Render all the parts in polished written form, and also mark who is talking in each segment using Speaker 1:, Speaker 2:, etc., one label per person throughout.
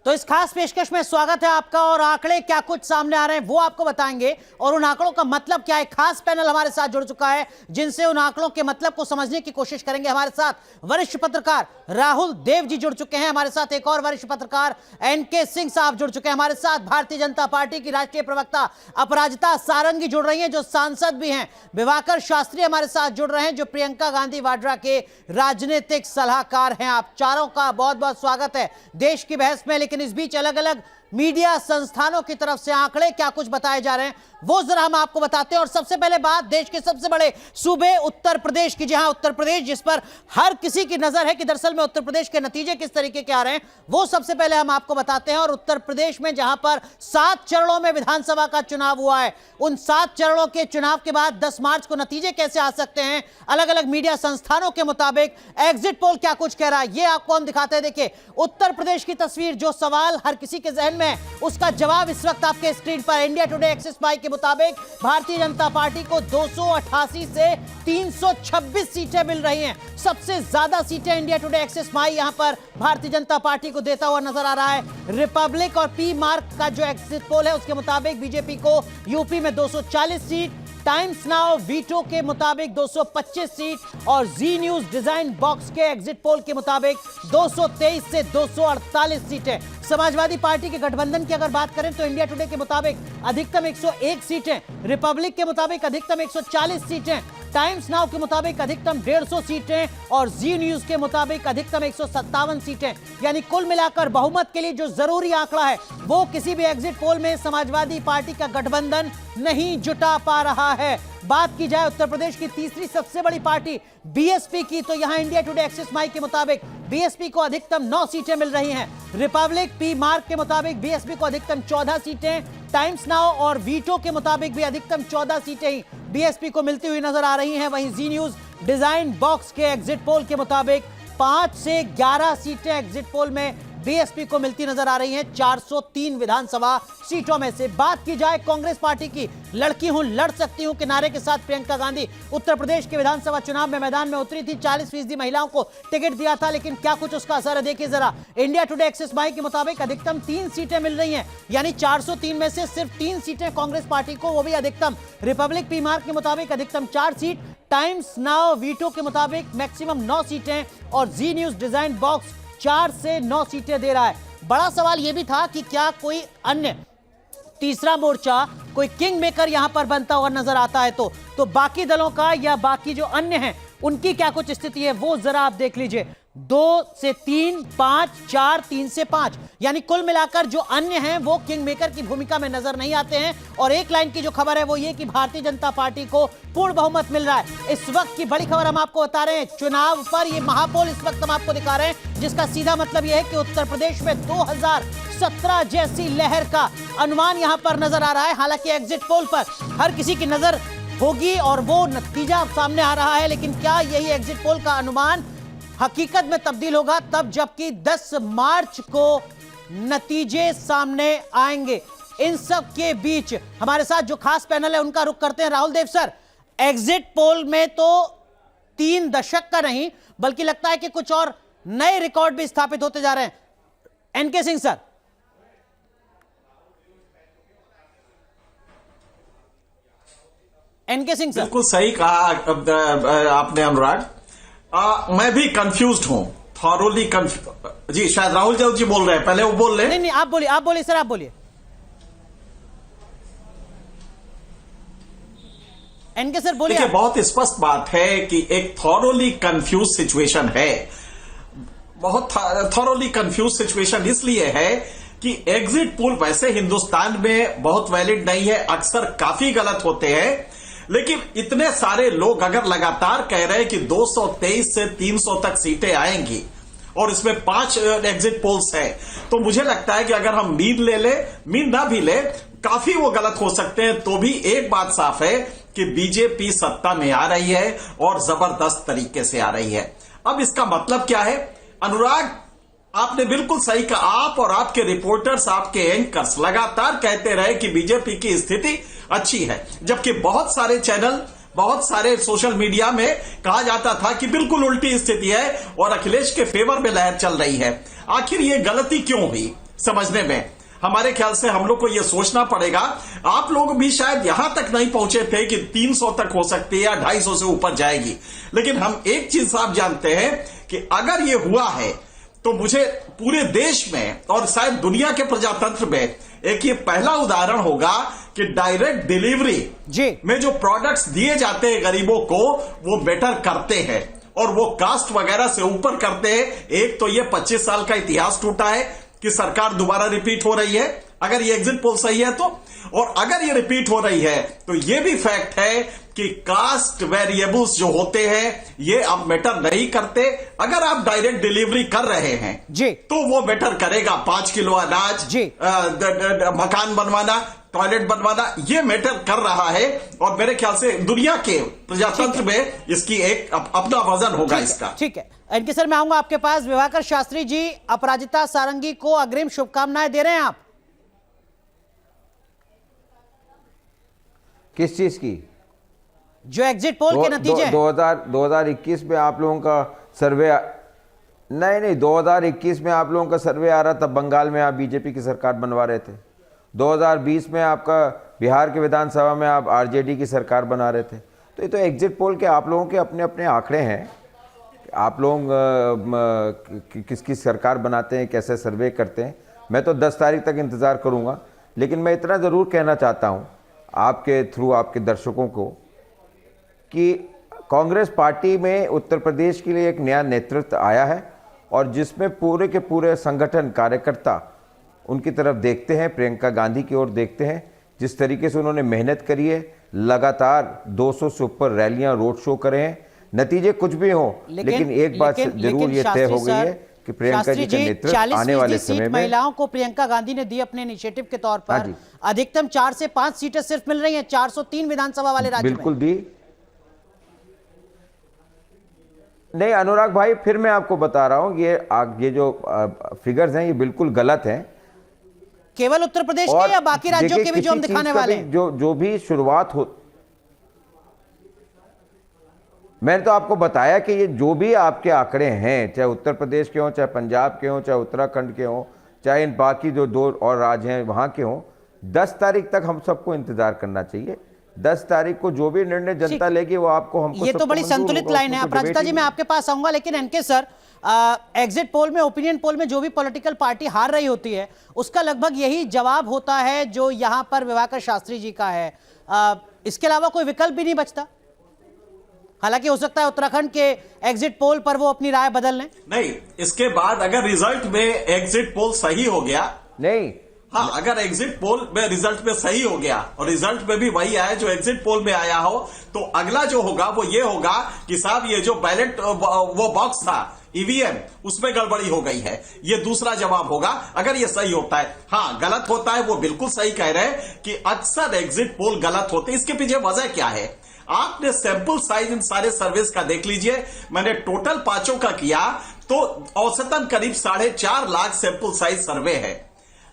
Speaker 1: तो इस खास पेशकश में स्वागत है आपका और आंकड़े क्या कुछ सामने आ रहे हैं वो आपको बताएंगे और उन आंकड़ों का मतलब क्या है। खास पैनल हमारे साथ जुड़ चुका है जिनसे उन आंकड़ों के मतलब को समझने की कोशिश करेंगे। हमारे साथ वरिष्ठ पत्रकार राहुल देव जी जुड़ चुके हैं। हमारे साथ एक और वरिष्ठ पत्रकार एनके सिंह साहब जुड़ चुके हैं। हमारे साथ भारतीय जनता पार्टी की राष्ट्रीय प्रवक्ता अपराजिता सारंगी जुड़ रही हैं जो सांसद भी हैं। दिवाकर शास्त्री हमारे साथ जुड़ रहे हैं जो प्रियंका गांधी वाड्रा के राजनीतिक सलाहकार हैं। आप चारों का बहुत बहुत स्वागत है देश की बहस में। लेकिन इस बीच अलग अलग मीडिया संस्थानों की तरफ से आंकड़े क्या कुछ बताए जा रहे हैं वो जरा हम आपको बताते हैं। और सबसे पहले बात देश के सबसे बड़े सूबे उत्तर प्रदेश की। जहां उत्तर प्रदेश जिस पर हर किसी की नजर है कि दरअसल में उत्तर प्रदेश के नतीजे किस तरीके के आ रहे हैं वो सबसे पहले हम आपको बताते हैं। और उत्तर प्रदेश में जहां पर 7 चरणों में विधानसभा का चुनाव हुआ है, उन 7 चरणों के चुनाव के बाद 10 मार्च को नतीजे कैसे आ सकते हैं अलग अलग मीडिया संस्थानों के मुताबिक, एग्जिट पोल क्या कुछ कह रहा है ये आपको हम दिखाते हैं। देखिए उत्तर प्रदेश की तस्वीर, जो सवाल हर किसी के जहन में उसका जवाब इस वक्त आपके स्क्रीन पर। इंडिया टुडे एक्सिस पाई के मुताबिक भारतीय जनता पार्टी को 288 से 326 सीटें मिल रही हैं। सबसे ज्यादा सीटें इंडिया टुडे एक्सिस पाई यहां पर भारतीय जनता पार्टी को देता हुआ नजर आ रहा है। रिपब्लिक और पी मार्क का जो एग्जिट पोल है उसके मुताबिक बीजेपी को यूपी में 240 सीट, टाइम्स नाउ वीटो के मुताबिक 225 सीट और जी न्यूज डिजाइन बॉक्स के एग्जिट पोल के मुताबिक 223 से 248 सीटें। समाजवादी पार्टी के गठबंधन की अगर बात करें तो इंडिया टुडे के मुताबिक अधिकतम 101 सीटें, रिपब्लिक के मुताबिक अधिकतम 140 सीटें, टाइम्स नाउ के मुताबिक अधिकतम 150 सीटें और जी न्यूज के मुताबिक अधिकतम 157 सीटें। यानी कुल मिलाकर बहुमत के लिए जो जरूरी आंकड़ा है वो किसी भी एग्जिट पोल में समाजवादी पार्टी का गठबंधन नहीं जुटा पा रहा है। बात की जाए उत्तर प्रदेश की तीसरी सबसे बड़ी पार्टी बीएसपी की, तो यहां इंडिया टुडे एक्सिस माई के मुताबिक बीएसपी को अधिकतम 9 सीटें मिल रही हैं। रिपब्लिक पी मार्क के मुताबिक बीएसपी को अधिकतम 14 सीटें, टाइम्स नाउ और वीटो के मुताबिक भी अधिकतम 14 सीटें ही बीएसपी को मिलती हुई नजर आ रही हैं। वहीं जी न्यूज डिजाइन बॉक्स के एग्जिट पोल के मुताबिक 5 से 11 सीटें एग्जिट पोल में बीएसपी को मिलती नजर आ रही हैं 403 विधानसभा सीटों में से। बात की जाए कांग्रेस पार्टी की, लड़की हूं लड़ सकती हूं के नारे के साथ प्रियंका गांधी उत्तर प्रदेश के विधानसभा चुनाव में मैदान में उतरी थी। 40% महिलाओं को टिकट दिया था, लेकिन क्या कुछ उसका असर है देखिए जरा। इंडिया टुडे एक्सिस माई के मुताबिक अधिकतम 3 सीटें मिल रही हैं, यानी 403 में से सिर्फ 3 सीटें कांग्रेस पार्टी को, वो भी अधिकतम। रिपब्लिक पी मार्क के मुताबिक अधिकतम 4 सीट, टाइम्स नाउ वीटो के मुताबिक मैक्सिमम 9 सीटें और जी न्यूज डिजाइन बॉक्स 4 से 9 सीटें दे रहा है। बड़ा सवाल यह भी था कि क्या कोई अन्य तीसरा मोर्चा, कोई किंग मेकर यहां पर बनता हुआ नजर आता है तो बाकी दलों का या बाकी जो अन्य हैं उनकी क्या कुछ स्थिति है वो जरा आप देख लीजिए। 2 से 3, 5, 4, 3 से 5, यानी कुल मिलाकर जो अन्य हैं वो किंग मेकर की भूमिका में नजर नहीं आते हैं। और एक लाइन की जो खबर है वो ये कि भारतीय जनता पार्टी को पूर्ण बहुमत मिल रहा है। इस वक्त की बड़ी खबर हम आपको बता रहे हैं, चुनाव पर ये महापोल इस वक्त हम आपको दिखा रहे हैं, जिसका सीधा मतलब यह है कि उत्तर प्रदेश में 2017 जैसी लहर का अनुमान यहां पर नजर आ रहा है। हालांकि एग्जिट पोल पर हर किसी की नजर होगी और वो नतीजा सामने आ रहा है, लेकिन क्या यही एग्जिट पोल का अनुमान हकीकत में तब्दील होगा तब जबकि 10 मार्च को नतीजे सामने आएंगे। इन सब के बीच हमारे साथ जो खास पैनल है उनका रुख करते हैं। Rahul Dev sir, exit poll में तो 3 दशक का नहीं बल्कि लगता है कि कुछ और नए रिकॉर्ड भी स्थापित होते जा रहे हैं। NK Singh sir. NK Singh sir.
Speaker 2: बिल्कुल सही कहा आपने अनुराग। मैं भी कंफ्यूज्ड हूं, थॉरोली कंफ्यूज। जी शायद राहुल देव जी बोल रहे हैं, पहले वो बोल रहे हैं।
Speaker 1: नहीं आप बोलिए सर, आप बोलिए। एनके सर बोलिए।
Speaker 2: देखिए बहुत स्पष्ट बात है कि एक थॉरोली कंफ्यूज सिचुएशन है। बहुत थॉरोली कंफ्यूज सिचुएशन इसलिए है कि एग्जिट पोल वैसे हिंदुस्तान में बहुत वैलिड नहीं है, अक्सर काफी गलत होते हैं। लेकिन इतने सारे लोग अगर लगातार कह रहे हैं कि 223 से 300 तक सीटें आएंगी और इसमें 5 एग्जिट पोल्स हैं, तो मुझे लगता है कि अगर हम मीन ना भी ले, काफी वो गलत हो सकते हैं। तो भी एक बात साफ है कि बीजेपी सत्ता में आ रही है और जबरदस्त तरीके से आ रही है। अब इसका मतलब क्या है अनुराग, आपने बिल्कुल सही कहा। आप और आपके रिपोर्टर्स, आपके एंकर्स लगातार कहते रहे कि बीजेपी की स्थिति अच्छी है, जबकि बहुत सारे चैनल, बहुत सारे सोशल मीडिया में कहा जाता था कि बिल्कुल उल्टी स्थिति है और अखिलेश के फेवर में लहर चल रही है। आखिर ये गलती क्यों हुई? समझने में। हमारे ख्याल से हम लोग को यह सोचना पड़ेगा। आप लोग भी शायद यहां तक नहीं पहुंचे थे कि 300 तक हो सकती है या 250 से ऊपर जाएगी, लेकिन हम एक चीज साफ जानते हैं कि अगर ये हुआ है तो मुझे पूरे देश में और शायद दुनिया के प्रजातंत्र में एक ये पहला उदाहरण होगा कि डायरेक्ट डिलीवरी में जो प्रोडक्ट्स दिए जाते हैं गरीबों को वो बेटर करते हैं और वो कास्ट वगैरह से ऊपर करते हैं। एक तो ये 25 साल का इतिहास टूटा है कि सरकार दोबारा रिपीट हो रही है, अगर ये एग्जिट पोल सही है तो, और अगर ये रिपीट हो रही है तो ये भी फैक्ट है कि कास्ट वेरिएबल्स जो होते हैं ये अब मैटर नहीं करते। अगर आप डायरेक्ट डिलीवरी कर रहे हैं
Speaker 1: जी
Speaker 2: तो वो मैटर करेगा। 5 किलो अनाज
Speaker 1: जी,
Speaker 2: मकान बनवाना, टॉयलेट बनवाना, ये मैटर कर रहा है और मेरे ख्याल से दुनिया के प्रजातंत्र में इसकी एक अपना वजन होगा इसका।
Speaker 1: ठीक है एनके सर, मैं आऊंगा आपके पास। विभाकर शास्त्री जी, अपराजिता सारंगी को अग्रिम शुभकामनाएं दे रहे हैं आप?
Speaker 3: किस चीज की?
Speaker 1: जो एग्जिट पोल के नतीजे
Speaker 3: 2021 में आप लोगों का सर्वे नहीं 2021 में आप लोगों का सर्वे आ रहा, तब बंगाल में आप बीजेपी की सरकार बनवा रहे थे। 2020 में आपका बिहार के विधानसभा में आप आरजेडी की सरकार बना रहे थे। तो ये तो एग्जिट पोल के आप लोगों के अपने अपने आंकड़े हैं। आप लोग किसकी सरकार बनाते हैं, कैसे सर्वे करते हैं। मैं तो 10 तारीख तक इंतज़ार करूंगा, लेकिन मैं इतना ज़रूर कहना चाहता हूं आपके थ्रू आपके दर्शकों को कि कांग्रेस पार्टी में उत्तर प्रदेश के लिए एक नया नेतृत्व आया है और जिसमें पूरे के पूरे संगठन कार्यकर्ता उनकी तरफ देखते हैं, प्रियंका गांधी की ओर देखते हैं। जिस तरीके से उन्होंने मेहनत करी है, लगातार 200 से ऊपर रैलियां, रोड शो करे हैं। नतीजे कुछ भी हो, लेकिन एक बात जरूर ये तय हो गई है कि प्रियंका जी का नेतृत्व आने वाले समय में
Speaker 1: महिलाओं को प्रियंका गांधी ने दी अपने इनिशिएटिव के तौर पर। अधिकतम 4 से 5 सीटें सिर्फ मिल रही हैं 403 विधानसभा वाले राज्य में।
Speaker 3: बिल्कुल दी नहीं अनुराग भाई, फिर मैं आपको बता रहा हूं ये जो फिगर्स हैं ये बिल्कुल गलत हैं।
Speaker 1: केवल उत्तर प्रदेश के या बाकी राज्यों के भी जो हम दिखाने वाले हैं?
Speaker 3: जो भी शुरुआत हो, मैंने तो आपको बताया कि ये जो भी आपके आंकड़े हैं, चाहे उत्तर प्रदेश के हों, चाहे पंजाब के हों, चाहे उत्तराखंड के हों, चाहे इन बाकी जो 2 और राज्य हैं वहां के हों, 10 तारीख तक हम सबको इंतजार करना चाहिए। 10 तारीख को जो भी निर्णय जनता लेगी वो आपको हमको
Speaker 1: ये तो बड़ी संतुलित लाइन है। अपराजिता जी, मैं आपके पास आऊंगा, लेकिन एनके सर, एग्जिट पोल में, ओपिनियन पोल में जो भी पॉलिटिकल पार्टी हार रही होती है उसका लगभग यही जवाब होता है जो यहां पर विभाकर शास्त्री जी का है। इसके अलावा कोई विकल्प भी नहीं बचता। हालांकि हो सकता है उत्तराखंड के एग्जिट पोल पर वो अपनी राय बदल लें।
Speaker 2: नहीं, इसके बाद अगर रिजल्ट में एग्जिट पोल सही हो गया,
Speaker 3: नहीं
Speaker 2: हाँ, अगर एग्जिट पोल में रिजल्ट में सही हो गया और रिजल्ट में भी वही आया जो एग्जिट पोल में आया हो, तो अगला जो होगा वो ये होगा कि साहब ये जो बैलेट वो बॉक्स था ईवीएम, उसमें गड़बड़ी हो गई है। ये दूसरा जवाब होगा अगर ये सही होता है। हाँ, गलत होता है, वो बिल्कुल सही कह रहे हैं कि अक्सर एग्जिट पोल गलत होते हैं। इसके पीछे वजह क्या है? आपने सैंपल साइज इन सारे सर्विस का देख लीजिए। मैंने टोटल 5 का किया तो औसतन करीब 4.5 लाख सैंपल साइज सर्वे है।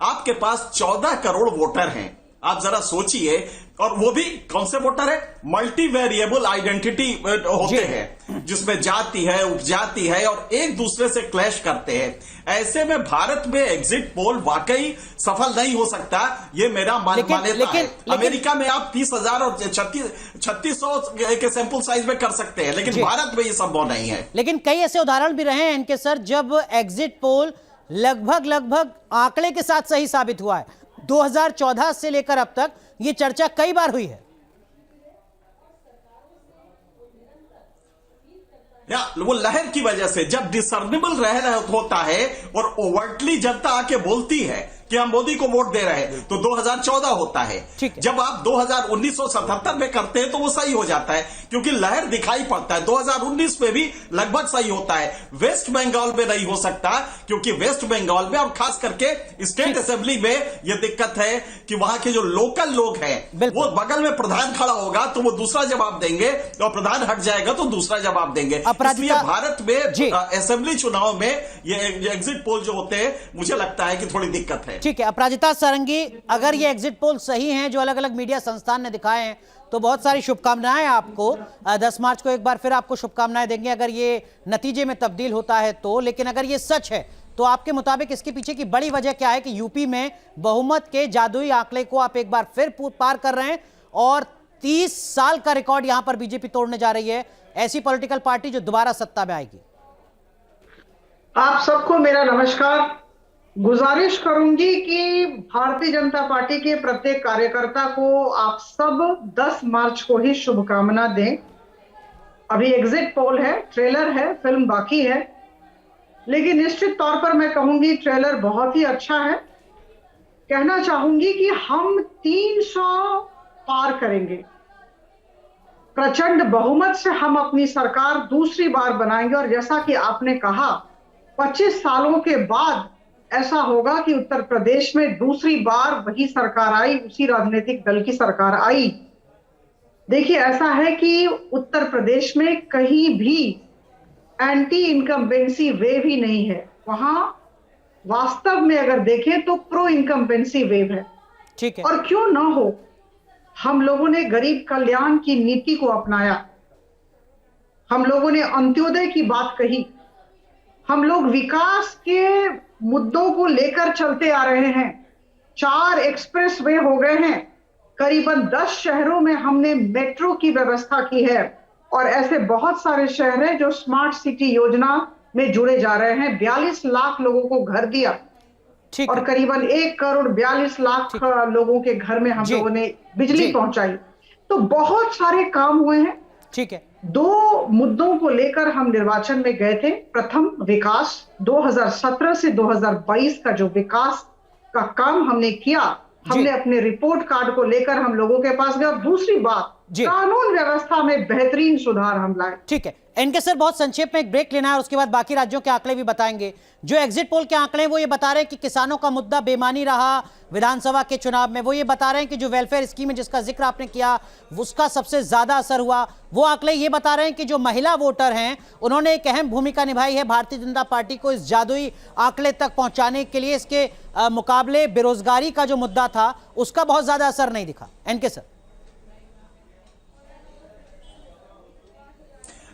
Speaker 2: आपके पास 14 करोड़ वोटर हैं। आप जरा सोचिए, और वो भी कौन से वोटर है? मल्टी वेरिएबल आइडेंटिटी होते हैं जिसमें जाति है, उपजाति है और एक दूसरे से क्लैश करते हैं। ऐसे में भारत में एग्जिट पोल वाकई सफल नहीं हो सकता, ये मेरा मान्यता है। अमेरिका में आप 30,000 और 3600 के सैंपल साइज में कर सकते हैं, लेकिन भारत में ये संभव नहीं है।
Speaker 1: लेकिन कई ऐसे उदाहरण भी रहे हैं इनके सर जब एग्जिट पोल लगभग आंकड़े के साथ सही साबित हुआ है। 2014 से लेकर अब तक ये चर्चा कई बार हुई है।
Speaker 2: या वो लहर की वजह से जब डिसर्नेबल होता है और ओवर्टली जनता आके बोलती है कि हम मोदी को वोट दे रहे हैं, तो 2014 होता है। जब आप 1977 में करते हैं तो वो सही हो जाता है क्योंकि लहर दिखाई पड़ता है। 2019 में भी लगभग सही होता है। वेस्ट बंगाल में नहीं हो सकता क्योंकि वेस्ट बंगाल में और खास करके स्टेट असेंबली में ये दिक्कत है कि वहां के जो लोकल लोग हैं वो बगल में प्रधान खड़ा होगा तो वो दूसरा जवाब देंगे और प्रधान हट जाएगा तो दूसरा जवाब देंगे। इसलिए भारत में असेंबली चुनाव में ये एग्जिट पोल जो होते हैं मुझे लगता है कि थोड़ी दिक्कत है।
Speaker 1: ठीक है अपराजिता सारंगी, अगर ये एग्जिट पोल सही हैं जो अलग अलग मीडिया संस्थान ने दिखाए हैं तो बहुत सारी शुभकामनाएं आपको। 10 मार्च को एक बार फिर आपको शुभकामनाएं देंगे अगर ये नतीजे में तब्दील होता है तो। लेकिन अगर ये सच है तो आपके मुताबिक इसके पीछे की बड़ी वजह क्या है कि यूपी में बहुमत के जादुई आंकड़े को आप एक बार फिर पार कर रहे हैं और 30 साल का रिकॉर्ड यहां पर बीजेपी तोड़ने जा रही है, ऐसी पॉलिटिकल पार्टी जो दोबारा सत्ता में आएगी?
Speaker 4: आप सबको मेरा नमस्कार। गुजारिश करूंगी कि भारतीय जनता पार्टी के प्रत्येक कार्यकर्ता को आप सब 10 मार्च को ही शुभकामना दें। अभी एग्जिट पोल है, ट्रेलर है, फिल्म बाकी है, लेकिन निश्चित तौर पर मैं कहूंगी ट्रेलर बहुत ही अच्छा है। कहना चाहूंगी कि हम 300 पार करेंगे, प्रचंड बहुमत से हम अपनी सरकार दूसरी बार बनाएंगे। और जैसा कि आपने कहा 25 सालों के बाद ऐसा होगा कि उत्तर प्रदेश में दूसरी बार वही सरकार आई, उसी राजनीतिक दल की सरकार आई। देखिए, ऐसा है कि उत्तर प्रदेश में कहीं भी एंटी इनकम्बेंसी वेव ही नहीं है, वहां वास्तव में अगर देखें तो प्रो इनकम्बेंसी वेव है।
Speaker 1: ठीक है।
Speaker 4: और क्यों ना हो, हम लोगों ने गरीब कल्याण की नीति को अपनाया, हम लोगों ने अंत्योदय की बात कही, हम लोग विकास के मुद्दों को लेकर चलते आ रहे हैं। 4 एक्सप्रेस वे हो गए हैं, करीबन 10 शहरों में हमने मेट्रो की व्यवस्था की है और ऐसे बहुत सारे शहर हैं जो स्मार्ट सिटी योजना में जुड़े जा रहे हैं। 42 लाख लोगों को घर दिया और करीबन 1 करोड़ 42 लाख लोगों के घर में हम लोगों ने बिजली पहुंचाई। तो बहुत सारे काम हुए हैं।
Speaker 1: ठीक है।
Speaker 4: 2 मुद्दों को लेकर हम निर्वाचन में गए थे। प्रथम, विकास। 2017 से 2022 का जो विकास का काम हमने किया, हमने अपने रिपोर्ट कार्ड को लेकर हम लोगों के पास गए। दूसरी बात, कानून व्यवस्था में बेहतरीन सुधार हम लाए।
Speaker 1: ठीक है। एनके सर, बहुत संक्षेप में एक ब्रेक लेना है और उसके बाद बाकी राज्यों के आंकड़े भी बताएंगे। जो एग्जिट पोल के आंकड़े हैं वो ये बता रहे हैं कि किसानों का मुद्दा बेमानी रहा विधानसभा के चुनाव में। वो ये बता रहे हैं कि जो वेलफेयर स्कीम है जिसका जिक्र आपने किया उसका सबसे ज्यादा असर हुआ। वो आंकड़े ये बता रहे हैं कि जो महिला वोटर हैं उन्होंने एक अहम भूमिका निभाई है भारतीय जनता पार्टी को इस जादुई आंकड़े तक पहुंचाने के लिए। इसके मुकाबले बेरोजगारी का जो मुद्दा था उसका बहुत ज्यादा असर नहीं दिखा। N K sir.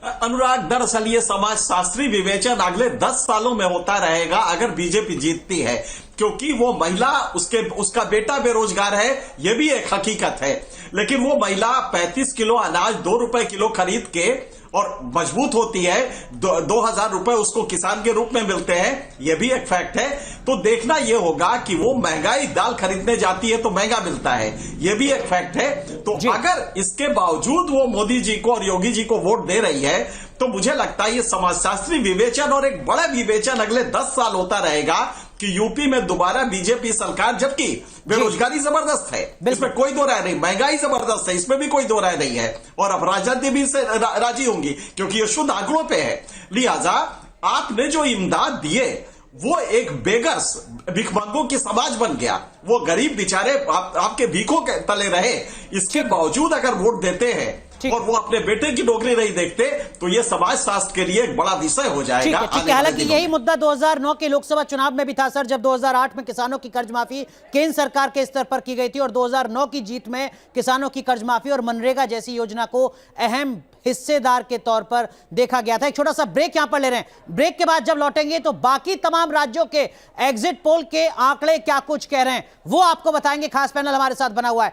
Speaker 2: अनुराग, दरअसल ये समाज शास्त्री विवेचन अगले 10 सालों में होता रहेगा अगर बीजेपी जीतती है, क्योंकि वो महिला उसका बेटा बेरोजगार है, ये भी एक हकीकत है। लेकिन वो महिला 35 किलो अनाज 2 रुपए किलो खरीद के और मजबूत होती है, 2000 रुपए उसको किसान के रूप में मिलते हैं, यह भी एक फैक्ट है। तो देखना यह होगा कि वो महंगाई दाल खरीदने जाती है तो महंगा मिलता है, यह भी एक फैक्ट है। तो अगर इसके बावजूद वो मोदी जी को और योगी जी को वोट दे रही है तो मुझे लगता है ये समाजशास्त्री विवेचन और एक बड़ा विवेचन अगले 10 साल होता रहेगा कि यूपी में दोबारा बीजेपी सरकार, जबकि बेरोजगारी जबरदस्त है, इसमें कोई दो राय नहीं, महंगाई जबरदस्त है, इसमें भी कोई दो राय नहीं है, और अब राजनीति भी से राजी होंगी क्योंकि ये शुद्ध आंकड़ों पे है। लिहाजा आपने जो इमदाद दिए वो एक बेगर्स भिखमंगों की समाज बन गया। वो गरीब बेचारे आपके भीखों के तले रहे, इसके बावजूद अगर वोट देते हैं और वो अपने बेटे की नौकरी नहीं देखते तो ये समाज शास्त्र के लिए एक बड़ा विषय हो जाएगा।
Speaker 1: ठीक है। हालांकि यही मुद्दा 2009 के लोकसभा चुनाव में भी था सर, जब 2008 में किसानों की कर्ज माफी केंद्र सरकार के स्तर पर की गई थी और 2009 की जीत में किसानों की कर्ज माफी और मनरेगा जैसी योजना को अहम हिस्सेदार के तौर पर देखा गया था। एक छोटा सा ब्रेक यहां पर ले रहे हैं। ब्रेक के बाद जब लौटेंगे तो बाकी तमाम राज्यों के एग्जिट पोल के आंकड़े क्या कुछ कह रहे हैं वो आपको बताएंगे। खास पैनल हमारे साथ बना हुआ है।